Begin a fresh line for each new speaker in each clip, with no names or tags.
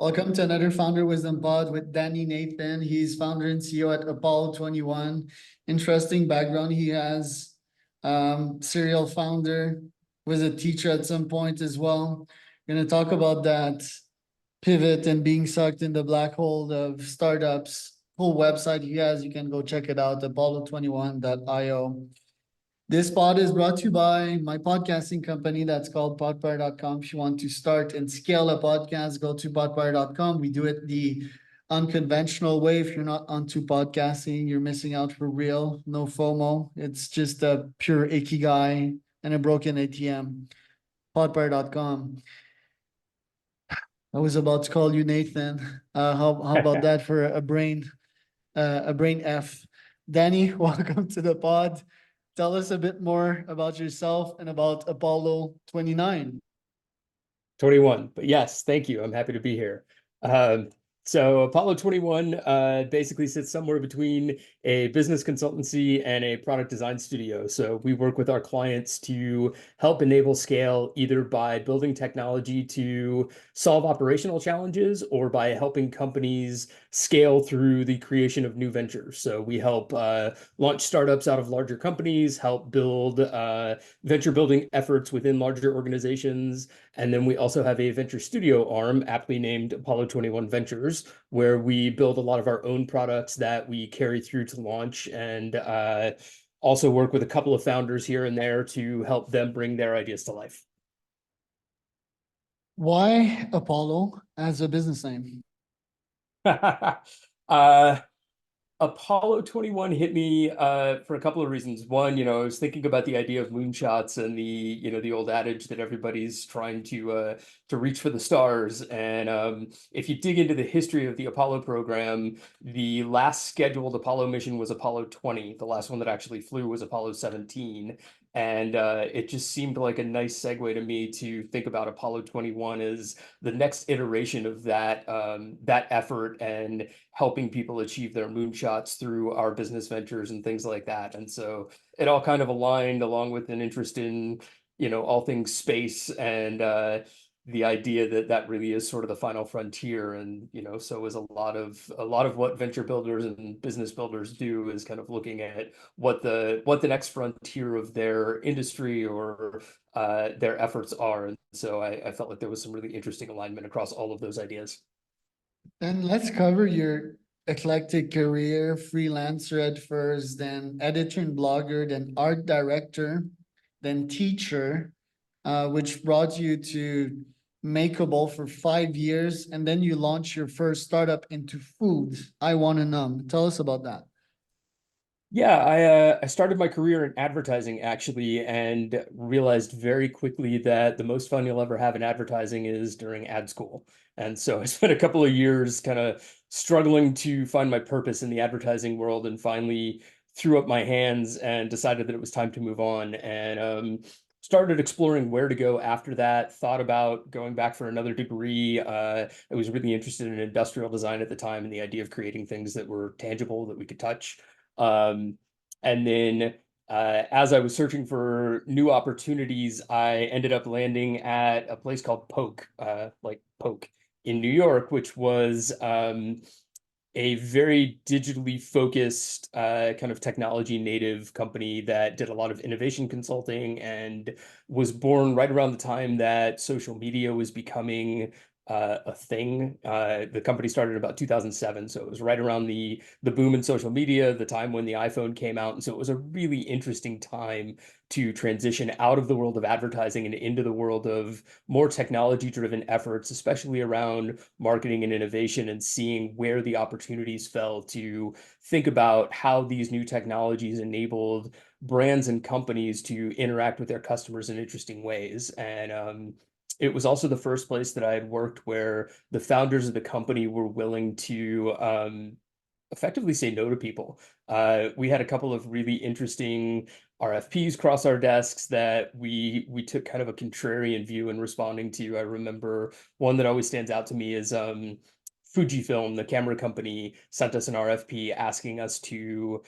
Welcome to another Founder Wisdom Pod with Danny Nathan. He's founder and CEO at Apollo 21. Interesting background he has. Serial founder, was a teacher at some point as well. We're going to talk about that pivot and being sucked in the black hole of startups. Full website he has, you can go check it out, apollo21.io. This pod is brought to you by my podcasting company that's called podfire.com. If you want to start and scale a podcast, go to podfire.com. We do it the unconventional way. If you're not onto podcasting, you're missing out for real. No FOMO. It's just a pure ikigai and a broken ATM. Podfire.com. I was about to call you Nathan. How about that for a brain F? Danny, welcome to the pod. Tell us a bit more about yourself and about Apollo 29.
21. But yes, thank you. I'm happy to be here. So Apollo 21 basically sits somewhere between a business consultancy and a product design studio. So we work with our clients to help enable scale either by building technology to solve operational challenges or by helping companies scale through the creation of new ventures. So we help launch startups out of larger companies, help build venture building efforts within larger organizations. And then we also have a venture studio arm, aptly named Apollo 21 Ventures, where we build a lot of our own products that we carry through to launch, and also work with a couple of founders here and there to help them bring their ideas to life.
Why Apollo as a business name?
Apollo 21 hit me for a couple of reasons. One, I was thinking about the idea of moonshots and the old adage that everybody's trying to reach for the stars. And if you dig into the history of the Apollo program, the last scheduled Apollo mission was Apollo 20. The last one that actually flew was Apollo 17. And it just seemed like a nice segue to me to think about Apollo 21 as the next iteration of that effort and helping people achieve their moonshots through our business ventures and things like that. And so it all kind of aligned along with an interest in, all things space and the idea that that really is sort of the final frontier. And, so is a lot of what venture builders and business builders do is kind of looking at what the next frontier of their industry or their efforts are. And so I felt like there was some really interesting alignment across all of those ideas.
And let's cover your eclectic career, freelancer at first, then editor and blogger, then art director, then teacher, which brought you to Makeable for 5 years, and then you launched your first startup into food. I Want to Numb. Tell us about that.
Yeah, I started my career in advertising actually, and realized very quickly that the most fun you'll ever have in advertising is during ad school. And so I spent a couple of years kind of struggling to find my purpose in the advertising world, and finally threw up my hands and decided that it was time to move on. And started exploring where to go after that. Thought about going back for another degree. I was really interested in industrial design at the time and the idea of creating things that were tangible that we could touch. And then as I was searching for new opportunities, I ended up landing at a place called Poke, like Poke in New York, which was a very digitally focused kind of technology native company that did a lot of innovation consulting and was born right around the time that social media was becoming a thing. The company started in about 2007, so it was right around the boom in social media, the time when the iPhone came out, and so it was a really interesting time to transition out of the world of advertising and into the world of more technology-driven efforts, especially around marketing and innovation, and seeing where the opportunities fell to think about how these new technologies enabled brands and companies to interact with their customers in interesting ways. And it was also the first place that I had worked where the founders of the company were willing to effectively say no to people. We had a couple of really interesting RFPs cross our desks that we took kind of a contrarian view in responding to. I remember one that always stands out to me is Fujifilm, the camera company, sent us an RFP asking us to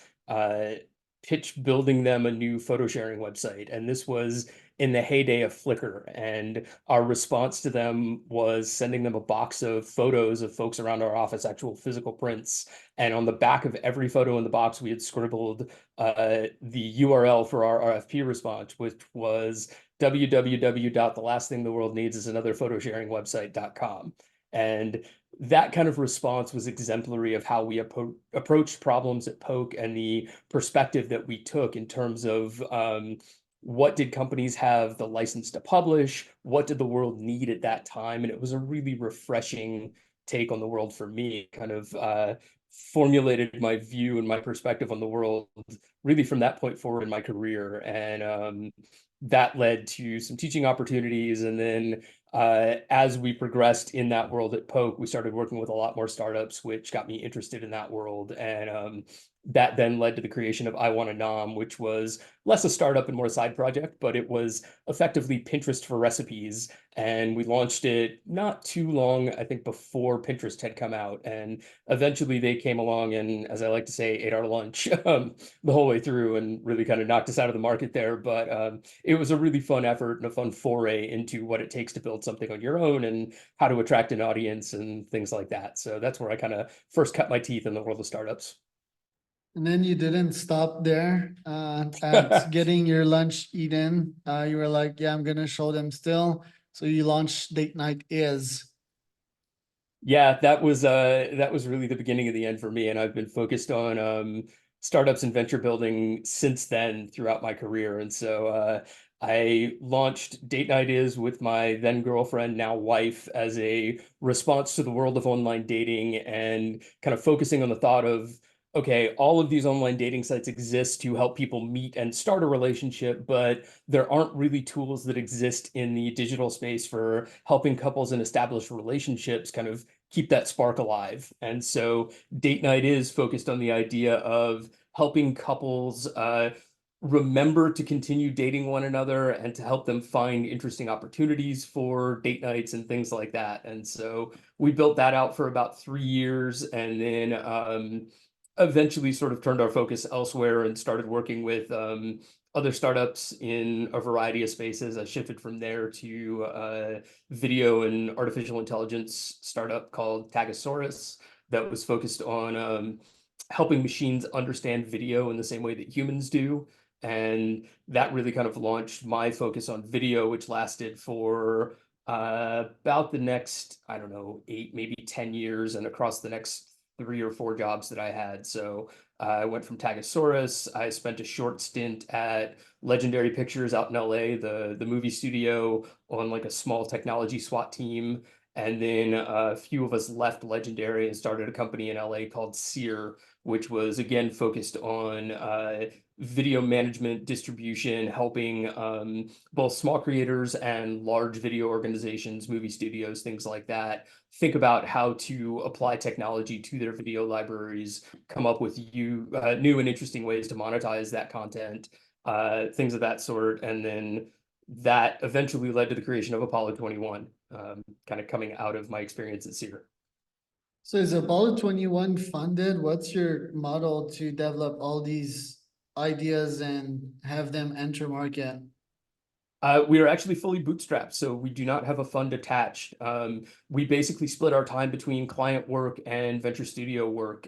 pitch building them a new photo sharing website. And this was in the heyday of Flickr. And our response to them was sending them a box of photos of folks around our office, actual physical prints. And on the back of every photo in the box, we had scribbled the URL for our RFP response, which was www.thelastthingtheworldneedsisanotherphotosharingwebsite.com. And that kind of response was exemplary of how we approached problems at Poke and the perspective that we took in terms of what did companies have the license to publish? What did the world need at that time? And it was a really refreshing take on the world for me, kind of formulated my view and my perspective on the world really from that point forward in my career. And that led to some teaching opportunities. And then as we progressed in that world at Poke, we started working with a lot more startups, which got me interested in that world. And that then led to the creation of I Want a Nom, which was less a startup and more a side project, but it was effectively Pinterest for recipes. And we launched it not too long, I think, before Pinterest had come out. And eventually they came along and, as I like to say, ate our lunch the whole way through and really kind of knocked us out of the market there. But it was a really fun effort and a fun foray into what it takes to build something on your own and how to attract an audience and things like that. So that's where I kind of first cut my teeth in the world of startups.
And then you didn't stop there at getting your lunch eaten. You were like, yeah, I'm gonna show them still. So you launched Date Night Is.
Yeah, that was really the beginning of the end for me, and I've been focused on startups and venture building since then throughout my career. And so I launched Date Night Is with my then girlfriend, now wife, as a response to the world of online dating and kind of focusing on the thought of, okay, all of these online dating sites exist to help people meet and start a relationship, but there aren't really tools that exist in the digital space for helping couples and established relationships kind of keep that spark alive. And so Date Night Is focused on the idea of helping couples remember to continue dating one another and to help them find interesting opportunities for date nights and things like that. And so we built that out for about 3 years, and then eventually sort of turned our focus elsewhere and started working with other startups in a variety of spaces. I shifted from there to video and artificial intelligence startup called Tagasaurus that was focused on helping machines understand video in the same way that humans do. And that really kind of launched my focus on video, which lasted for about the next, I don't know, 8, maybe 10 years, and across the next 3 or 4 jobs that I had. So I went from Tagasaurus. I spent a short stint at Legendary Pictures out in LA, the movie studio, on like a small technology SWAT team. And then a few of us left Legendary and started a company in LA called Sear, which was again focused on video management, distribution, helping both small creators and large video organizations, movie studios, things like that, think about how to apply technology to their video libraries, come up with new and interesting ways to monetize that content, things of that sort. And then that eventually led to the creation of Apollo 21, kind of coming out of my experience at Sear.
So is Apollo 21 funded? What's your model to develop all these ideas and have them enter market?
We are actually fully bootstrapped, so we do not have a fund attached. We basically split our time between client work and venture studio work.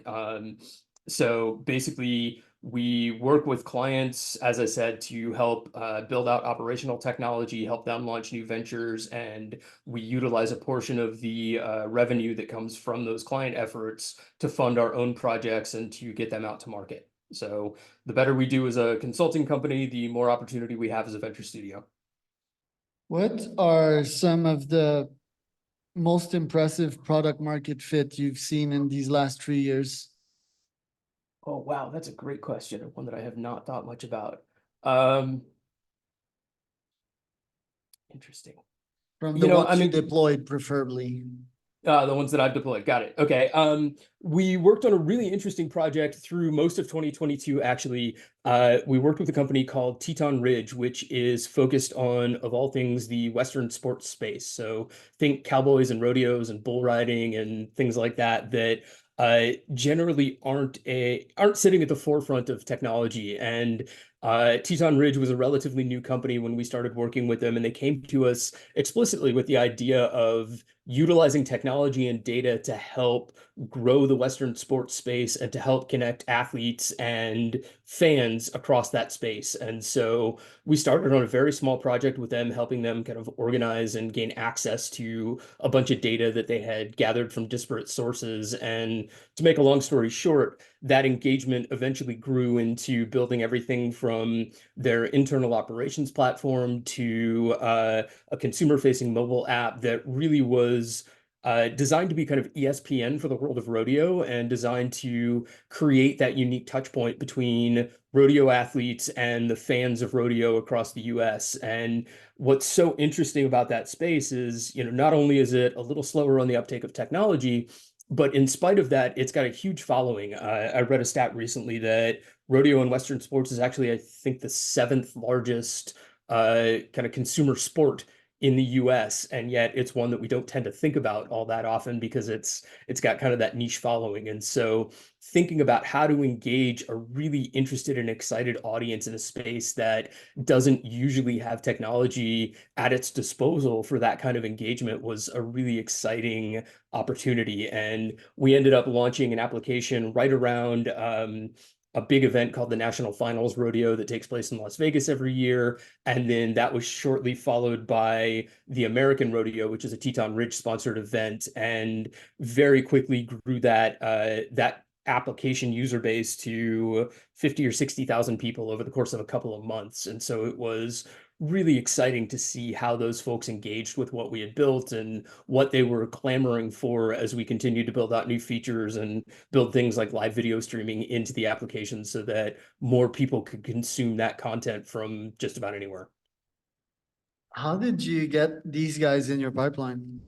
So basically, we work with clients, as I said, to help build out operational technology, help them launch new ventures, and we utilize a portion of the revenue that comes from those client efforts to fund our own projects and to get them out to market. So the better we do as a consulting company, the more opportunity we have as a venture studio.
What are some of the most impressive product market fit you've seen in these last 3 years?
Oh, wow, that's a great question, and one that I have not thought much about. Um, Interesting.
From
You
the
know, I
ones you
mean,
deployed, preferably.
the ones that I've deployed. Got it. Okay. We worked on a really interesting project through most of 2022, actually. We worked with a company called Teton Ridge, which is focused on, of all things, the Western sports space. So think cowboys and rodeos and bull riding and things like that, that generally aren't sitting at the forefront of technology. And Teton Ridge was a relatively new company when we started working with them, and they came to us explicitly with the idea of utilizing technology and data to help grow the Western sports space and to help connect athletes and fans across that space. And so we started on a very small project with them, helping them kind of organize and gain access to a bunch of data that they had gathered from disparate sources. And to make a long story short, that engagement eventually grew into building everything from their internal operations platform to a consumer-facing mobile app that really was designed to be kind of ESPN for the world of rodeo and designed to create that unique touch point between rodeo athletes and the fans of rodeo across the US. And what's so interesting about that space is, not only is it a little slower on the uptake of technology, but in spite of that, it's got a huge following. I read a stat recently that rodeo in Western sports is actually, I think, the seventh largest kind of consumer sport in the US, and yet it's one that we don't tend to think about all that often because it's got kind of that niche following. And so thinking about how to engage a really interested and excited audience in a space that doesn't usually have technology at its disposal for that kind of engagement was a really exciting opportunity. And we ended up launching an application right around a big event called the National Finals Rodeo that takes place in Las Vegas every year. And then that was shortly followed by the American Rodeo, which is a Teton Ridge sponsored event, and very quickly grew that application user base to 50 or 60,000 people over the course of a couple of months. And so it was really exciting to see how those folks engaged with what we had built and what they were clamoring for as we continued to build out new features and build things like live video streaming into the application so that more people could consume that content from just about anywhere.
How did you get these guys in your pipeline?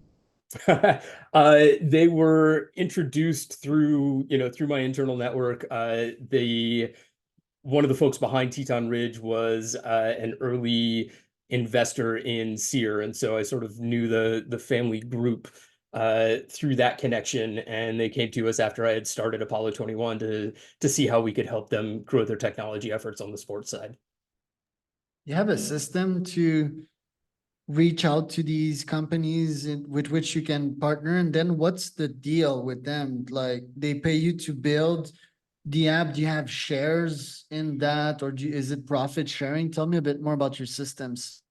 They were introduced through my internal network. The One of the folks behind Teton Ridge was an early investor in Sear, and so I sort of knew the family group through that connection, and they came to us after I had started Apollo 21 to see how we could help them grow their technology efforts on the sports side.
You have a system to reach out to these companies with which you can partner, and then what's the deal with them? Like they pay you to build the app. Do you have shares in that, or is it profit sharing? Tell me a bit more about your systems.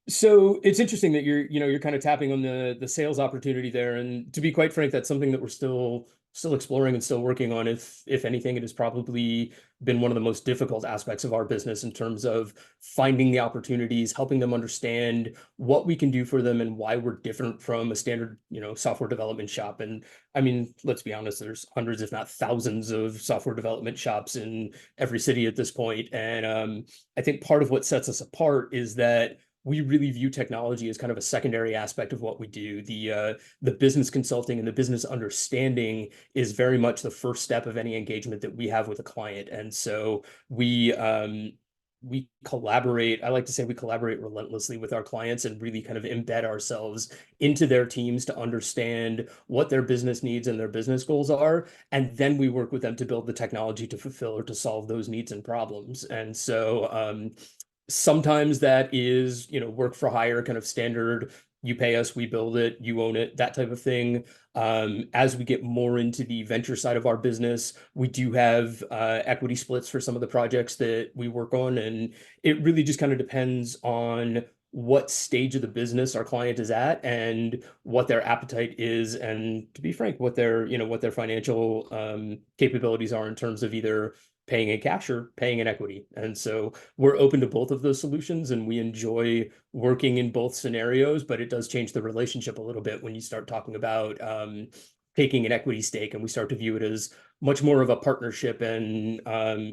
So it's interesting that you're kind of tapping on the sales opportunity there. And to be quite frank, that's something that we're still exploring and still working on. If anything, it has probably been one of the most difficult aspects of our business in terms of finding the opportunities, helping them understand what we can do for them and why we're different from a standard, software development shop. And I mean, let's be honest, there's hundreds, if not thousands, of software development shops in every city at this point. And I think part of what sets us apart is that we really view technology as kind of a secondary aspect of what we do. The business consulting and the business understanding is very much the first step of any engagement that we have with a client. And so we collaborate. I like to say we collaborate relentlessly with our clients and really kind of embed ourselves into their teams to understand what their business needs and their business goals are. And then we work with them to build the technology to fulfill or to solve those needs and problems. And so sometimes that is, work for hire, kind of standard. You pay us, we build it, you own it, that type of thing. As we get more into the venture side of our business, we do have equity splits for some of the projects that we work on. And it really just kind of depends on what stage of the business our client is at and what their appetite is. And to be frank, what their financial capabilities are in terms of either paying in cash or paying in equity. And so we're open to both of those solutions and we enjoy working in both scenarios, but it does change the relationship a little bit when you start talking about taking an equity stake and we start to view it as much more of a partnership and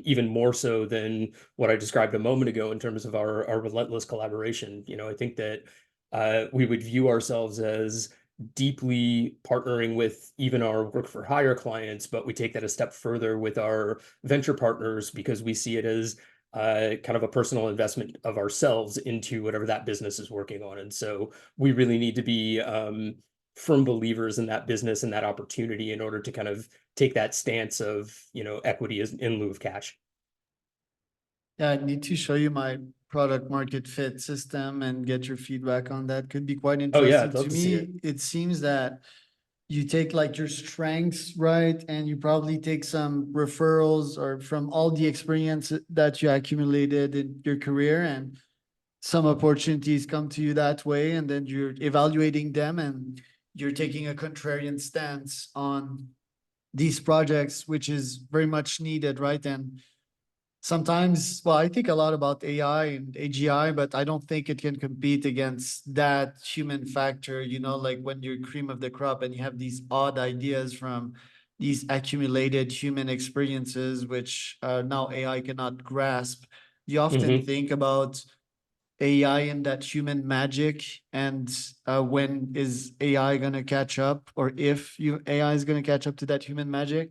even more so than what I described a moment ago in terms of our relentless collaboration. I think that we would view ourselves as deeply partnering with even our work for hire clients, but we take that a step further with our venture partners because we see it as kind of a personal investment of ourselves into whatever that business is working on. And so we really need to be firm believers in that business and that opportunity in order to kind of take that stance of, equity is in lieu of cash.
Yeah, I need to show you my product market fit system and get your feedback on that. Could be quite
Oh yeah,
interesting.
I'd love
To
to see it.
me, it seems that you take like your strengths, right? And you probably take some referrals or from all the experience that you accumulated in your career, and some opportunities come to you that way, and then you're evaluating them and you're taking a contrarian stance on these projects, which is very much needed, right? And sometimes, well, I think a lot about AI and AGI, but I don't think it can compete against that human factor, like when you're cream of the crop and you have these odd ideas from these accumulated human experiences, which now AI cannot grasp. You often
Hmm.
think about AI and that human magic, and when is AI going to catch up, or if AI is going to catch up to that human magic?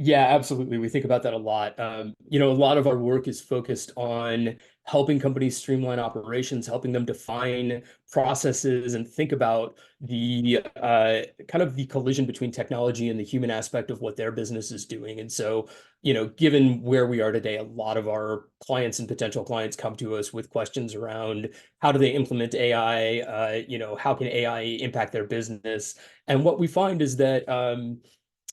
Yeah, absolutely. We think about that a lot. A lot of our work is focused on helping companies streamline operations, helping them define processes and think about the kind of the collision between technology and the human aspect of what their business is doing. And so, given where we are today, a lot of our clients and potential clients come to us with questions around how do they implement AI? How can AI impact their business? And what we find is that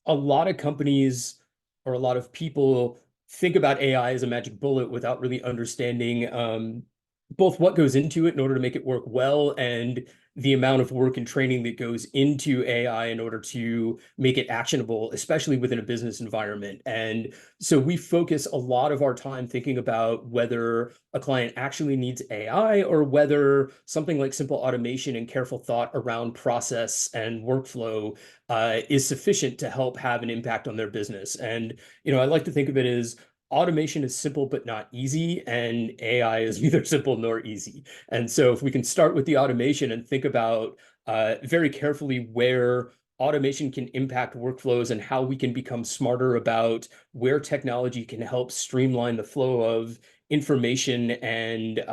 a lot of companies or a lot of people think about AI as a magic bullet without really understanding both what goes into it in order to make it work well and the amount of work and training that goes into AI in order to make it actionable, especially within a business environment. And so we focus a lot of our time thinking about whether a client actually needs AI or whether something like simple automation and careful thought around process and workflow is sufficient to help have an impact on their business. And, I like to think of it as automation is simple but not easy, and AI is neither simple nor easy. And so if we can start with the automation and think about very carefully where automation can impact workflows and how we can become smarter about where technology can help streamline the flow of information and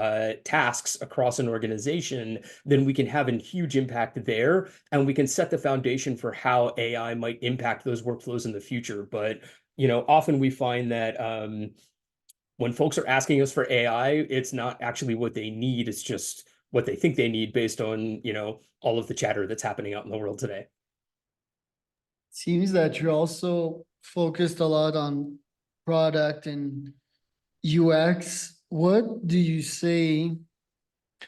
tasks across an organization, then we can have a huge impact there, and we can set the foundation for how AI might impact those workflows in the future. But often we find that when folks are asking us for AI, it's not actually what they need. It's just what they think they need based on, all of the chatter that's happening out in the world today.
Seems that you're also focused a lot on product and UX. What do you say?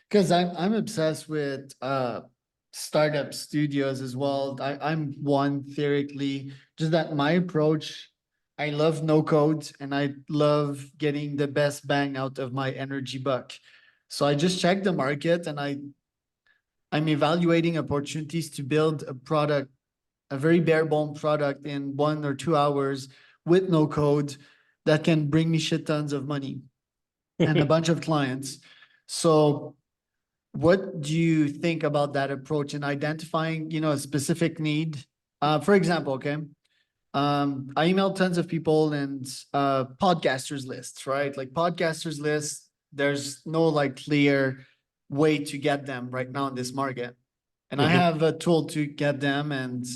Because I'm obsessed with startup studios as well. I'm one theoretically, just that my approach, I love no code and I love getting the best bang out of my energy buck. So I just check the market and I'm evaluating opportunities to build a product, a very bare bone product in 1 or 2 hours with no code that can bring me shit tons of money and a bunch of clients. So what do you think about that approach in identifying, a specific need? For example, okay, I email tons of people and podcasters lists, right? Like podcasters lists, there's no like clear way to get them right now in this market. And I
Mhm.
have a tool to get them and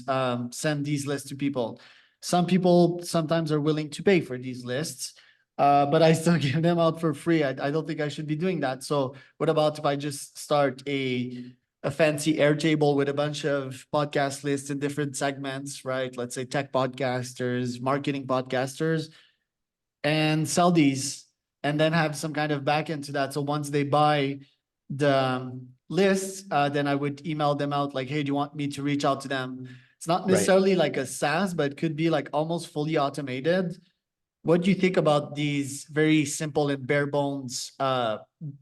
send these lists to people. Some people sometimes are willing to pay for these lists, but I still give them out for free. I don't think I should be doing that. So what about if I just start a fancy Airtable with a bunch of podcast lists in different segments, right? Let's say tech podcasters, marketing podcasters, and sell these, and then have some kind of back end to that. So once they buy the list, then I would email them out like, hey, do you want me to reach out to them? It's not
Right.
necessarily like a SaaS, but it could be like almost fully automated. What do you think about these very simple and bare bones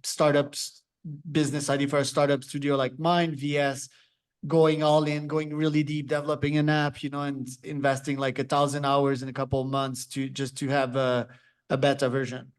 startups business idea for a startup studio like mine, vs going all in, going really deep, developing an app, and investing like 1,000 hours in a couple of months to just to have a beta version?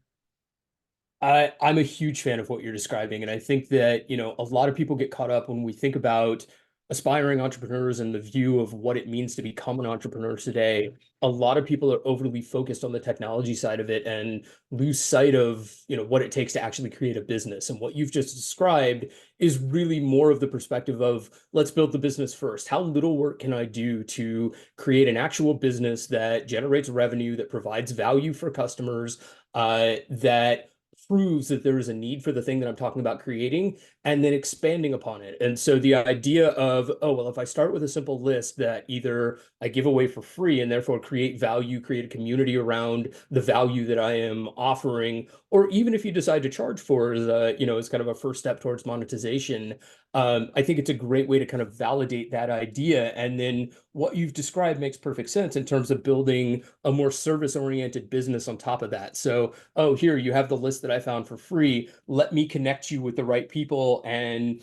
I'm a huge fan of what you're describing, and I think that, a lot of people get caught up when we think about aspiring entrepreneurs and the view of what it means to become an entrepreneur today, a lot of people are overly focused on the technology side of it and lose sight of, what it takes to actually create a business. And what you've just described is really more of the perspective of, let's build the business first. How little work can I do to create an actual business that generates revenue, that provides value for customers, that proves that there is a need for the thing that I'm talking about creating, and then expanding upon it. And so the idea of, oh, well, if I start with a simple list that either I give away for free and therefore create value, create a community around the value that I am offering, or even if you decide to charge for it as kind of a first step towards monetization, I think it's a great way to kind of validate that idea. And then what you've described makes perfect sense in terms of building a more service-oriented business on top of that. So, oh, here you have the list that I found for free. Let me connect you with the right people and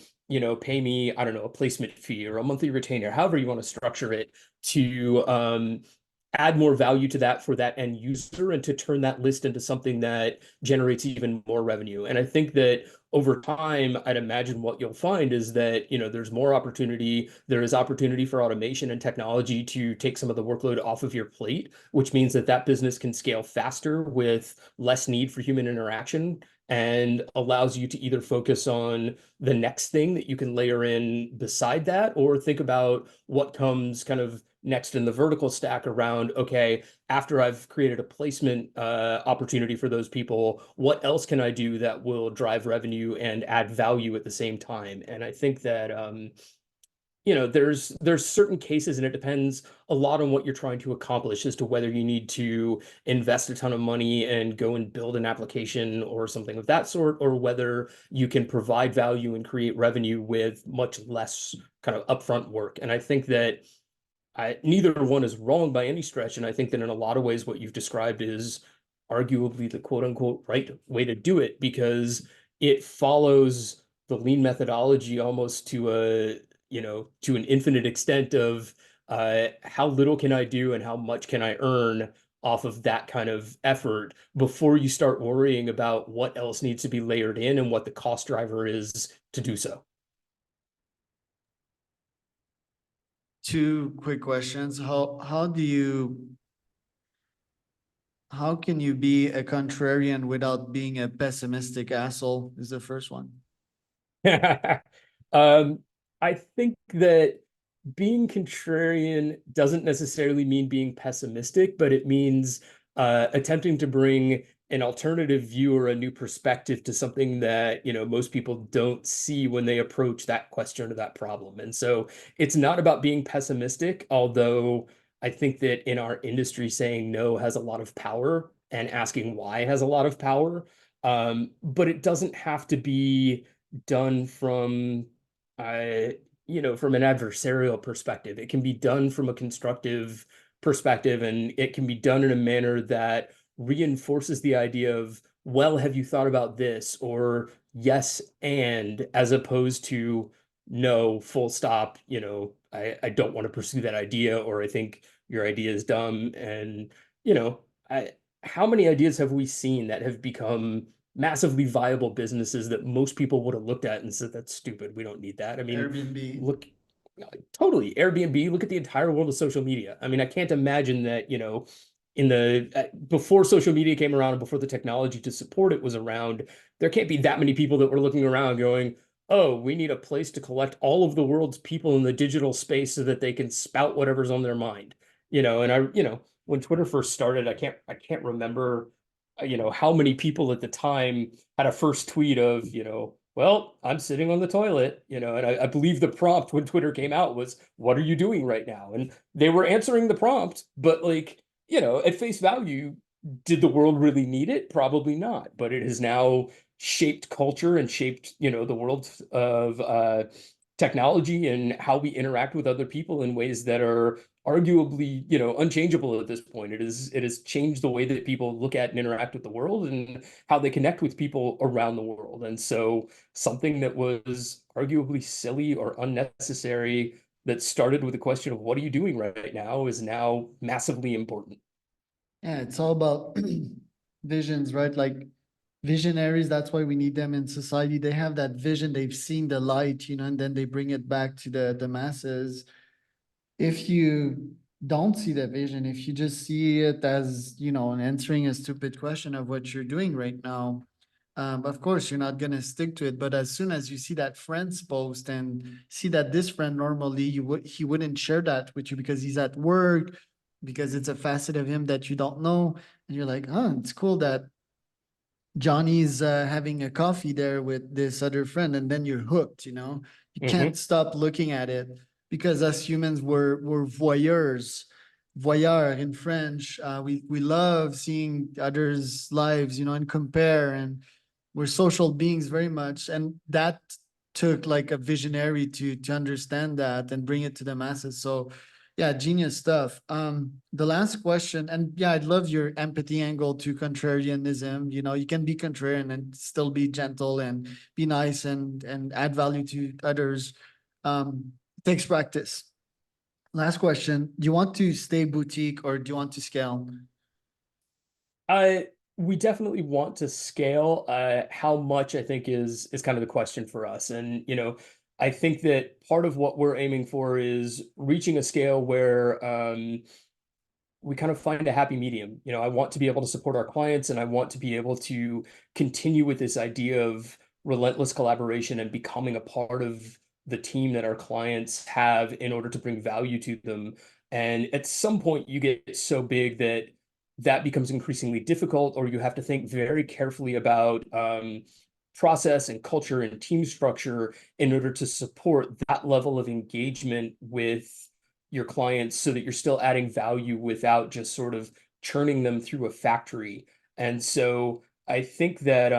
pay me, I don't know, a placement fee or a monthly retainer, however you want to structure it, to add more value to that for that end user and to turn that list into something that generates even more revenue. And I think that over time, I'd imagine what you'll find is that, there's more opportunity. There is opportunity for automation and technology to take some of the workload off of your plate, which means that that business can scale faster with less need for human interaction and allows you to either focus on the next thing that you can layer in beside that, or think about what comes kind of next in the vertical stack around, okay, after I've created a placement opportunity for those people, what else can I do that will drive revenue and add value at the same time? And I think that there's certain cases, and it depends a lot on what you're trying to accomplish as to whether you need to invest a ton of money and go and build an application or something of that sort, or whether you can provide value and create revenue with much less kind of upfront work. And I think that neither one is wrong by any stretch. And I think that in a lot of ways, what you've described is arguably the quote unquote right way to do it, because it follows the lean methodology almost to an infinite extent of how little can I do and how much can I earn off of that kind of effort before you start worrying about what else needs to be layered in and what the cost driver is to do so.
Two quick questions. How can you be a contrarian without being a pessimistic asshole is the first one.
um, I think that being contrarian doesn't necessarily mean being pessimistic, but it means attempting to bring an alternative view or a new perspective to something that most people don't see when they approach that question or that problem. And so it's not about being pessimistic, although I think that in our industry, saying no has a lot of power and asking why has a lot of power. But it doesn't have to be done from from an adversarial perspective. It can be done from a constructive perspective, and it can be done in a manner that reinforces the idea of, well, have you thought about this? Or yes, and as opposed to no, full stop, I don't want to pursue that idea, or I think your idea is dumb. And, I how many ideas have we seen that have become massively viable businesses that most people would have looked at and said, that's stupid. We don't need that. I mean,
Airbnb.
look, totally Airbnb, look at the entire world of social media. I mean, I can't imagine that, in the before social media came around and before the technology to support it was around, there can't be that many people that were looking around going, oh, we need a place to collect all of the world's people in the digital space so that they can spout whatever's on their mind. And when Twitter first started, I can't remember how many people at the time had a first tweet of, well, I'm sitting on the toilet, and I believe the prompt when Twitter came out was, what are you doing right now? And they were answering the prompt, but like, at face value, did the world really need it? Probably not, but it has now shaped culture and shaped, the world of technology and how we interact with other people in ways that are arguably, unchangeable at this point. It has changed the way that people look at and interact with the world and how they connect with people around the world. And so something that was arguably silly or unnecessary that started with the question of what are you doing right now is now massively important.
Yeah, it's all about visions, right? Like Visionaries, that's why we need them in society. They have that vision, they've seen the light, and then they bring it back to the masses. If you don't see the vision, if you just see it as, an answering a stupid question of what you're doing right now, of course, you're not gonna stick to it. But as soon as you see that friend's post and see that this friend normally he wouldn't share that with you because he's at work, because it's a facet of him that you don't know, and you're like, oh, it's cool that Johnny's having a coffee there with this other friend, and then you're hooked. You can't stop looking at it because as humans, we're voyeurs, voyeur in French. We love seeing others' lives, and compare, and we're social beings very much, and that took like a visionary to understand that and bring it to the masses. So yeah, genius stuff. The last question, and yeah, I'd love your empathy angle to contrarianism. You can be contrarian and still be gentle and be nice and add value to others. It takes practice. Last question. Do you want to stay boutique or do you want to scale?
We definitely want to scale. How much I think is kind of the question for us. And I think that part of what we're aiming for is reaching a scale where we kind of find a happy medium. I want to be able to support our clients, and I want to be able to continue with this idea of relentless collaboration and becoming a part of the team that our clients have in order to bring value to them. And at some point, you get so big that that becomes increasingly difficult, or you have to think very carefully about process and culture and team structure in order to support that level of engagement with your clients so that you're still adding value without just sort of churning them through a factory. And so I think that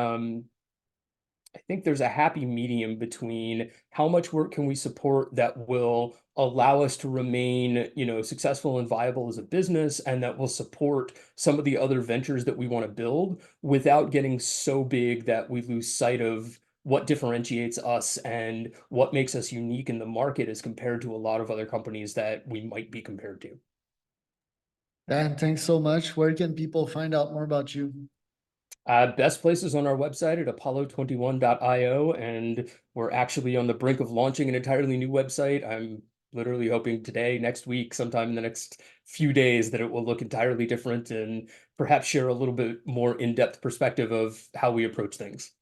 I think there's a happy medium between how much work can we support that will allow us to remain, successful and viable as a business, and that will support some of the other ventures that we want to build without getting so big that we lose sight of what differentiates us and what makes us unique in the market as compared to a lot of other companies that we might be compared to.
Dan, thanks so much. Where can people find out more about you?
Best places on our website at apollo21.io, and we're actually on the brink of launching an entirely new website. I'm literally hoping today, next week, sometime in the next few days, that it will look entirely different and perhaps share a little bit more in-depth perspective of how we approach things.